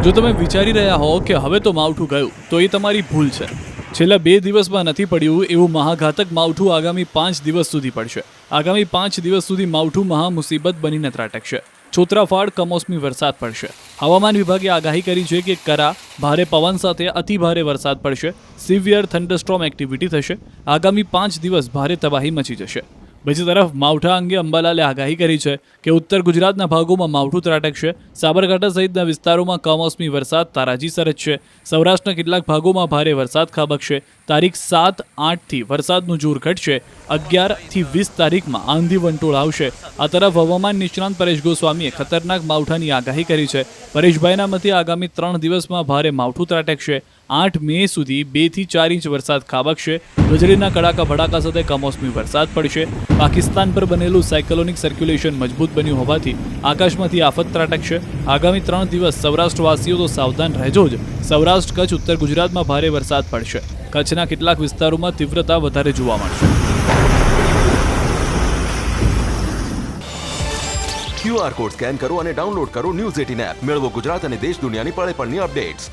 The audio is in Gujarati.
જો તમે વિચારી રહ્યા હો કે હવે તો માવઠું ગયું, તો એ તમારી ભૂલ છે. છેલ્લા 2 દિવસમાં નથી પડ્યું એવું મહાઘાતક માવઠું આગામી 5 દિવસ સુધી પડશે. આગામી 5 દિવસ સુધી માવઠું મહા મુસીબત બનીને ત્રાટકશે. છોતરાફાડ કમોસમી વરસાદ પડશે. હવામાન વિભાગે આગાહી કરી છે કે કરા, ભારે પવન સાથે અતિ ભારે વરસાદ પડશે. સિવિયર થંડરસ્ટોર્મ એક્ટિવિટી થશે. આગામી 5 દિવસ ભારે તબાહી મચી જશે. બીજી તરફ માવઠા અંગે અંબાલાલે આગાહી કરી છે કે ઉત્તર ગુજરાતના ભાગોમાં માવઠું ત્રાટકશે. સાબરકાંઠા સહિતના વિસ્તારોમાં કમોસમી વરસાદ તારાજી સરજશે. સૌરાષ્ટ્રના કેટલાક ભાગોમાં ભારે વરસાદ ખાબકશે. તારીખ 7-8થી વરસાદનું જોર ઘટશે. 11થી 20 તારીખમાં આંધી વંટોળ આવશે. આ તરફ હવામાન નિષ્ણાંત પરેશ ગોસ્વામીએ ખતરનાક માવઠાની આગાહી કરી છે. પરેશભાઈના મતે આગામી 3 દિવસમાં ભારે માવઠું ત્રાટકશે. 8 મે સુધી 2 થી 4 ઇંચ વરસાદ ખાબકશે. વીજળીના કડાકા ભડાકા સાથે કમોસમી વરસાદ પડશે. પાકિસ્તાન પર બનેલું સાયક્લોનિક સર્ક્યુલેશન મજબૂત બન્યું હોવાથી આકાશમાંથી આફત ત્રાટકશે. આગામી 3 દિવસ સૌરાષ્ટ્રવાસીઓ તો સાવધાન રહેજો જ. સૌરાષ્ટ્ર, કચ્છ, ઉત્તર ગુજરાતમાં ભારે વરસાદ પડશે. કચ્છના કેટલાક વિસ્તારોમાં તીવ્રતા વધારે જોવા મળશે. QR કોડ સ્કેન કરો અને ડાઉનલોડ કરો ન્યૂઝ 18 એપ. મેળવો ગુજરાત અને દેશ દુનિયાની પળે પળની અપડેટ્સ.